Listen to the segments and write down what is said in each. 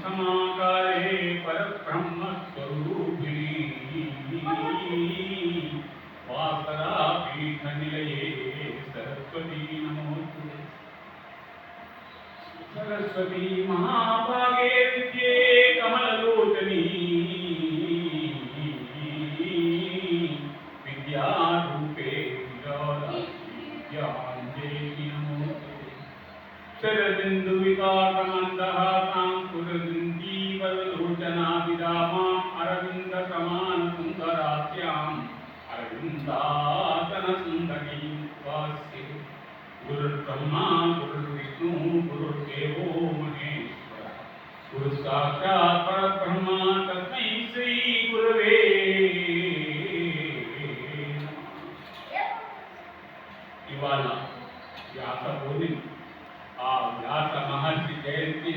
समाकारे परब्रह्म स्वरूपिणी वासरा पीठ निलये सरस्वती नमोस्तुते। सरस्वती महाभागे विद्ये कमललोचनी विद्यारूपे विद्याञ्जलि नमोस्तुते। शरदिन्दु विकासमन्दहासां कुरदिन्दीवरलोचना विरामाम् अरविन्द समान सुन्दरास्याम् अरविन्दासन सुन्दरीं वास्ये। गुरुर्ब्रह्मा गुरुर्विष्णु गुरुर्देवो महेश्वर गुरु साक्षात् परब्रह्म तस्मै श्री गुरवे नमः। इवाళ వ్యాస పూర్ణిమ, ఆ వ్యాస మహర్షి జయంతి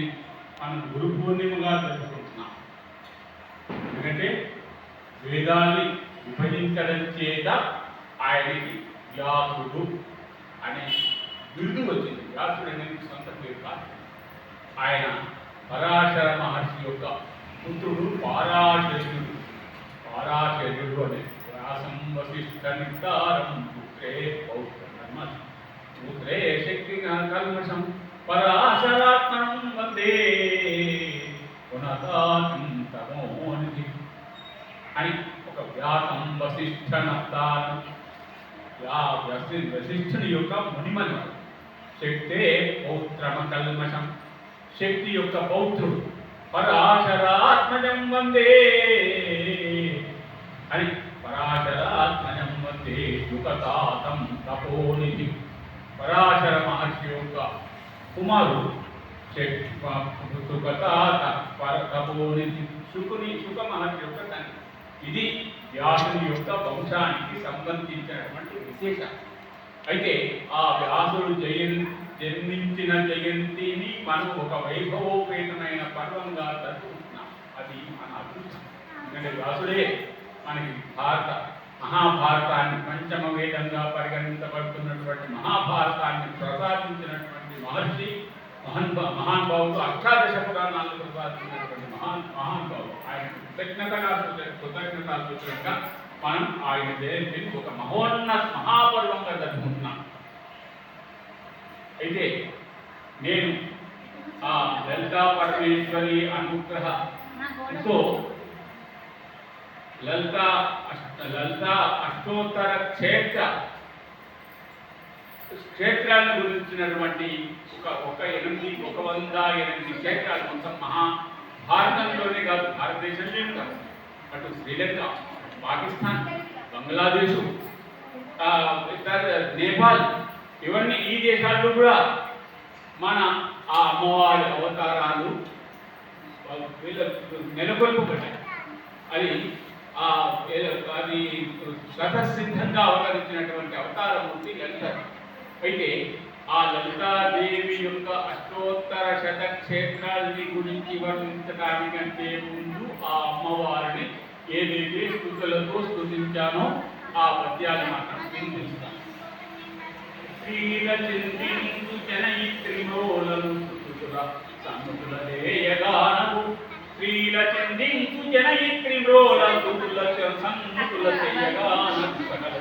మనం గురు పూర్ణిమగా జరుపుకుంటున్నాం. ఎందుకంటే వేదాన్ని విభజించడం చేత ఆయనకి వ్యాసుడు అనే బిరుదు వచ్చింది. వ్యాసుడు అనేది సొంత పేరు కాదు. ఆయన పరాశర మహర్షి యొక్క పుత్రుడు పారాశర్యుడు. పారాశర్యుడు అనే వ్యాసం వశిష్ఠ నిస్తారం పుత్రే పౌత్రకర్మ పుత్రే శక్తి కల్మషం పరాశరాత్మనం వందే పునతామోనిధి అని ఒక వ్యాసం వశిష్ఠ నస్తారం వశిష్ఠుని యొక్క మునిమను. శక్తే పౌత్రమ కల్మషం, శక్తి యొక్క పౌత్రుడు. పరాశరాత్మజం వందే అని పరాశరాత్మజం వందే యుగతాతం తపోనిధి. పరాశర మహర్షి యొక్క కుమారుడు సుఖతాత తపోనిధి, సుఖ మహర్షి యొక్క తండ్రి. ఇది వ్యాసుని యొక్క వంశానికి సంబంధించినటువంటి విశేషం. అయితే ఆ వ్యాసుడు జన్మించిన జయంతిని మనం ఒక వైభవోపేతమైన పర్వంగా జరుపుకుంటున్నాం. అది మన అదృష్టం. ఎందుకంటే వ్యాసుడే మనకి మహాభారతాన్ని పంచమ వేదంగా పరిగణించబడుతున్నటువంటి మహాభారతాన్ని ప్రసాదించినటువంటి మహర్షి, మహానుభావుడు. అష్టాదశ పురాణాలను ప్రసాదించినటువంటి మహానుభావుడు. ఆయన కృతజ్ఞతాసూచకంగా మనం ఆయన జయంతిని ఒక మహాపర్వంగా జరుపుకుంటున్నాం. అయితే నేను ఆ లలితా పరమేశ్వరి అనుగ్రహంతో లలితా అష్టోత్తర క్షేత్రాలను గురించినటువంటి 108 క్షేత్రాలు మొత్తం భారతంలోనే కాదు, భారతదేశంలో కాదు, అటు శ్రీలంక, పాకిస్తాన్, బంగ్లాదేశ్, నేపాల్, ఇవన్నీ ఈ దేశాల్లో కూడా మన ఆ అమ్మవారి అవతారాలు నెలకొల్పబడ్డాయి. అది స్వతసిద్ధంగా అవతరించినటువంటి అవతారమూర్తి లలిత. అయితే ఆ లలితాదేవి యొక్క అష్టోత్తర శతక్షేత్రాలని గురించి వర్ణించడానికంటే ముందు ఆ అమ్మవారిని ఏదైతే స్తుతులతో స్తుతించానో ఆ పద్యాలు మాత్రం వినిపిస్తాను. శ్రీలచిందించు జనయిత్రిమోలను స్తుతుల సన్నుతులదేయగానము, శ్రీలచిందించు జనయిత్రిమోల స్తుతుల సన్నుతుల చేయగానము, సకల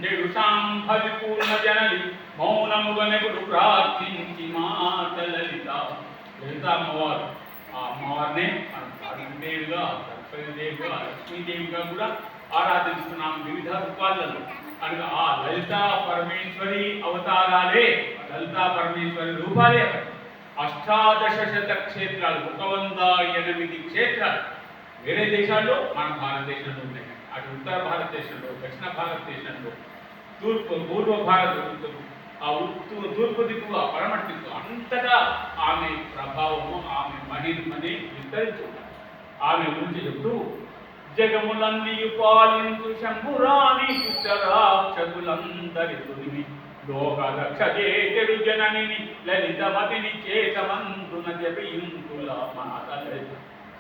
జనుడు సాంభవి పూర్ణ జనని మౌనముగనెప్పుడు ప్రార్థించి మాత లలిత. లలిత అమ్మవారు, ఆ అమ్మవారినే దేవిగా, సరస్వతీదేవిగా, లక్ష్మీదేవిగా కూడా ఆరాధిస్తున్నాం వివిధ రూపాలలో. అనగా ఆ లలితా పరమేశ్వరి అవతారాలే, లలితా పరమేశ్వరి రూపాలే. అష్టాదశ శత క్షేత్రాలు, 108 క్షేత్రాలు వేరే దేశాల్లో, మన భారతదేశంలో ఉన్నాయి. అటు ఉత్తర భారతదేశంలో, దక్షిణ భారతదేశంలో, పూర్వ భారతదేశంలో, ఆ తూర్పు దిక్కుగా, పడమటి దిక్కు అంతటా ఆమె ప్రభావము, ఆమె మహిమని విస్తరించుకుంటారు. ఆమె గురించి చెప్తూ జగములన్నీయు పాలించు శంభురాణి రాక్షసులందరి తుదిమి లోక రక్షజేతడు జననిని లలితమతిని చేతమందున జపింతుల మాత లలిత.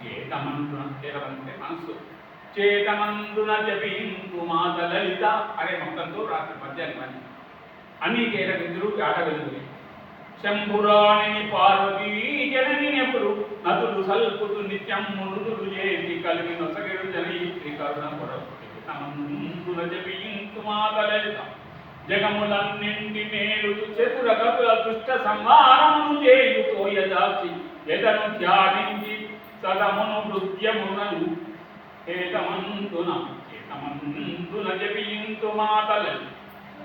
చేతమందున చేతమంటే మనసు, చేతమందున జపింతు మాత లలిత అనే మొత్తంతో రాత్రి పద్యాన్ని పని అన్ని కేరవిందులు ఆడగలుగుతాయి. శంభురాణిని పార్వతీ జనని సల్పుతు నిత్యం మృదులు చేసి కలిగి నొసగెడు జనయిత్రి కరుణ కొరకుల జపింతు మాతలలిత జగములన్నింటి మేలుతు చతుర కపుల దుష్ట సంహారమును చేయుతో యదాచి ఎదను ధ్యానించి సదమును నృత్యమునను చేతమంతున జపింతు మాతలలిత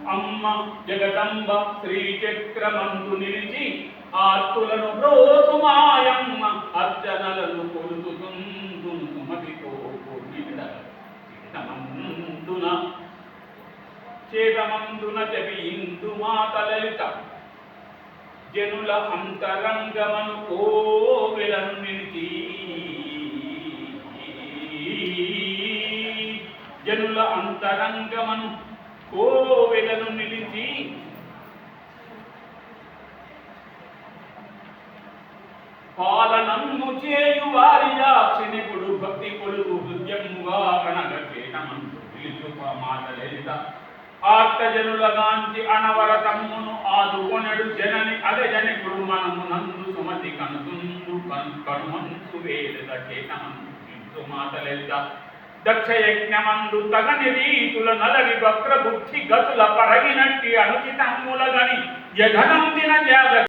అమ్మ జగదంబ శ్రీచక్రమందు నిలిచి ఆర్తులను బ్రోతుమాయమ్మ అర్చనలను కొలుతుతుందును సుమతితో చేతమందున జపింతు మాతలలిత జనుల అంతరంగమను కోవెలను నిలిచి జనుల అంతరంగమను కోవెలను నిలిచి పాలనము చేయు వారి దాక్షిణికుడు భక్తి కొడుకు హృదయముగా కనగ చేతమందు పిలుచుక మాతలలిత ఆర్తజనుల గాంచి అనవరతమ్మును ఆదుకొనడు జనని అగజనికుడు మనము నందు సుమతి కనుతుందు కనుమంచు వేద చేతమందు మాతలలిత దక్ష యజ్ఞమందు తగని రీతుల నలవి వక్ర బుద్ధి గతుల పరగినట్టి అనుచితమ్ములగని యఘనందిన జాగ